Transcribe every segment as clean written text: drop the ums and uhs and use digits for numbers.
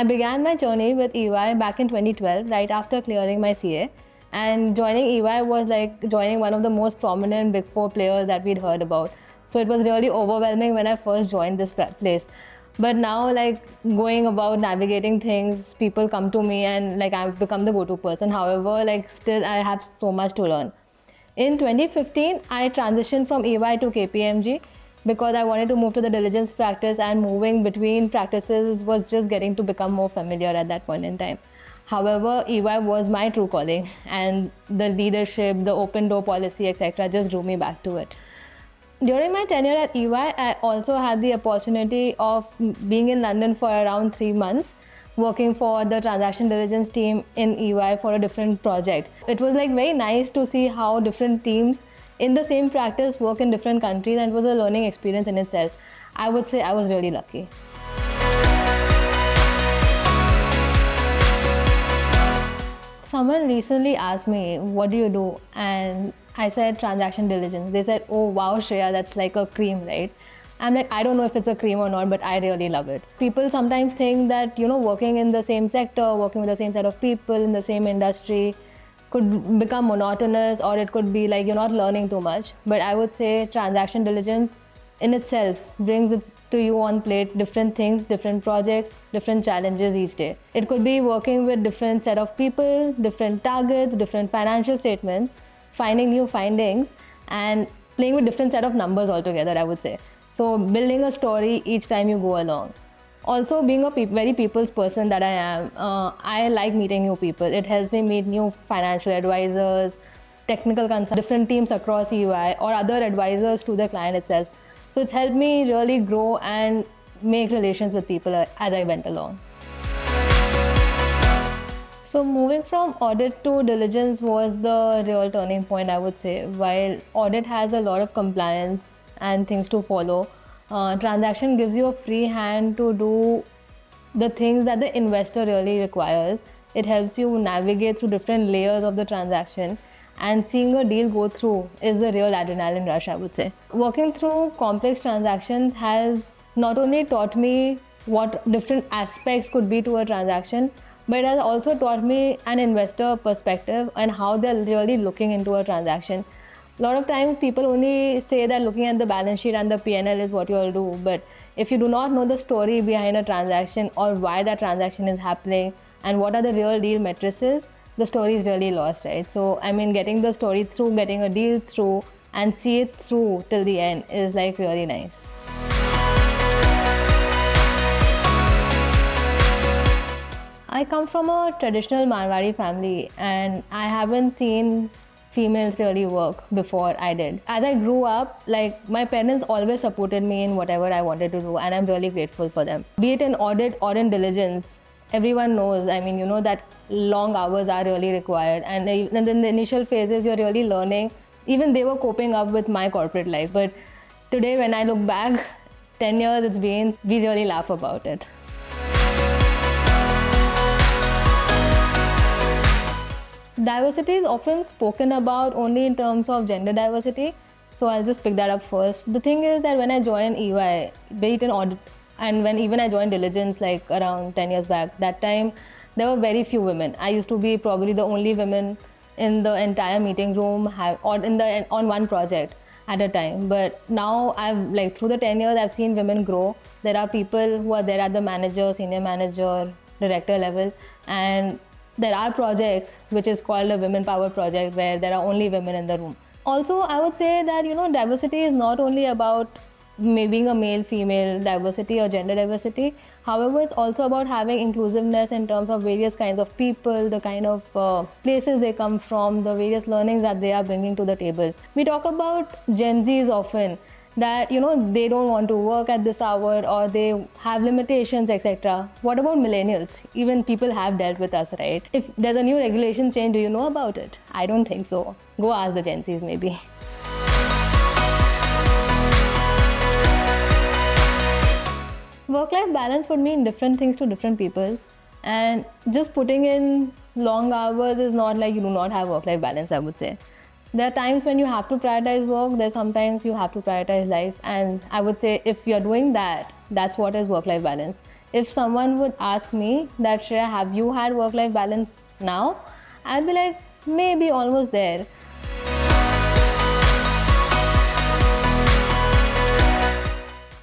I began my journey with EY back in 2012, right after clearing my CA. And joining EY was like joining one of the most prominent Big Four players that we'd heard about. So it was really overwhelming when I first joined this place. But now, like going about navigating things, people come to me and like I've become the go-to person. However, like still I have so much to learn. In 2015, I transitioned from EY to KPMG because I wanted to move to the diligence practice, and moving between practices was just getting to become more familiar at that point in time. However, EY was my true calling, and the leadership, the open door policy, etc. just drew me back to it. During my tenure at EY, I also had the opportunity of being in London for around 3 months, working for the transaction diligence team in EY for a different project. It was like very nice to see how different teams in the same practice work in different countries, and it was a learning experience in itself. I would say I was really lucky. Someone recently asked me, what do you do? And I said transaction diligence. They said, oh wow, Shreya, that's like a cream, right? I'm like, I don't know if it's a cream or not, but I really love it. People sometimes think that, working in the same sector, working with the same set of people in the same industry could become monotonous, or it could be like you're not learning too much. But I would say transaction diligence in itself brings it to you on plate different things, different projects, different challenges each day. It could be working with different set of people, different targets, different financial statements, finding new findings, and playing with different set of numbers altogether, I would say. So building a story each time you go along. Also, being a very people's person that I am, I like meeting new people. It helps me meet new financial advisors, technical consultants, different teams across EY, or other advisors to the client itself. So it's helped me really grow and make relations with people as I went along. So moving from audit to diligence was the real turning point, I would say. While audit has a lot of compliance and things to follow, transaction gives you a free hand to do the things that the investor really requires. It helps you navigate through different layers of the transaction, and seeing a deal go through is the real adrenaline rush, I would say. Working through complex transactions has not only taught me what different aspects could be to a transaction, but it has also taught me an investor perspective and how they're really looking into a transaction. A lot of times people only say that looking at the balance sheet and the P&L is what you'll do, but if you do not know the story behind a transaction, or why that transaction is happening and what are the real deal matrices, the story is really lost, right? So getting the story through, getting a deal through, and see it through till the end is like really nice. I come from a traditional Marwari family, and I haven't seen females really work before I did. As I grew up, like my parents always supported me in whatever I wanted to do, and I'm really grateful for them. Be it in audit or in diligence, everyone knows, that long hours are really required, and in the initial phases you're really learning. Even they were coping up with my corporate life, but today when I look back, 10 years it's been, we really laugh about it. Diversity is often spoken about only in terms of gender diversity, so I'll just pick that up first. The thing is that when I joined EY, be it in audit, and when even I joined diligence like around 10 years back, that time there were very few women. I used to be probably the only woman in the entire meeting room on one project at a time. But now through the 10 years, I've seen women grow. There are people who are there at the manager, senior manager, director level, and there are projects which is called a Women Power project where there are only women in the room. Also, I would say that diversity is not only about being a male-female diversity or gender diversity. However, it's also about having inclusiveness in terms of various kinds of people, the kind of places they come from, the various learnings that they are bringing to the table. We talk about Gen Zs often, that they don't want to work at this hour, or they have limitations, etc. What about millennials? Even people have dealt with us, right? If there's a new regulation change, do you know about it? I don't think so. Go ask the Gen Zs maybe. Work-life balance would mean different things to different people, and just putting in long hours is not like you do not have work-life balance, I would say. There are times when you have to prioritize work, there's sometimes you have to prioritize life, and I would say if you're doing that, that's what is work-life balance. if someone would ask me that, Shreya, have you had work-life balance now? I'd be like, maybe almost there.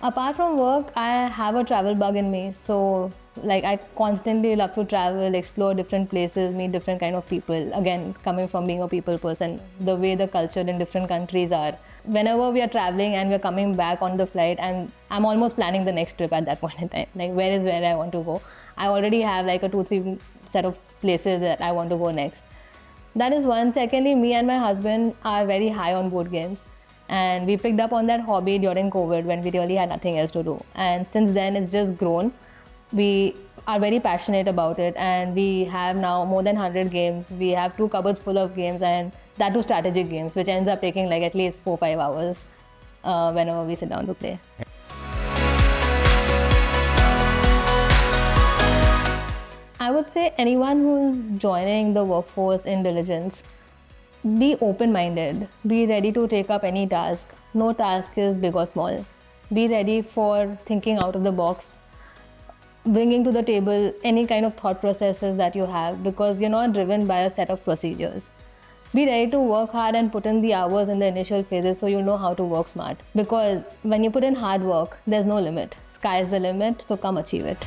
Apart from work, I have a travel bug in me. So like I constantly love to travel, explore different places, meet different kind of people. Again, coming from being a people person, the way the culture in different countries are. Whenever we are traveling and we're coming back on the flight, and I'm almost planning the next trip at that point in time. Like where I want to go. I already have like a 2-3 set of places that I want to go next. That is one. Secondly, me and my husband are very high on board games. And we picked up on that hobby during COVID when we really had nothing else to do. And since then, it's just grown. We are very passionate about it, and we have now more than 100 games. We have 2 cupboards full of games, and that too strategic games, which ends up taking like at least 4-5 hours whenever we sit down to play. I would say anyone who's joining the workforce in Diligence, be open-minded, be ready to take up any task. No task is big or small. Be ready for thinking out of the box, bringing to the table any kind of thought processes that you have, because you're not driven by a set of procedures. Be ready to work hard and put in the hours in the initial phases so you know how to work smart. Because when you put in hard work, there's no limit. Sky is the limit, so come achieve it.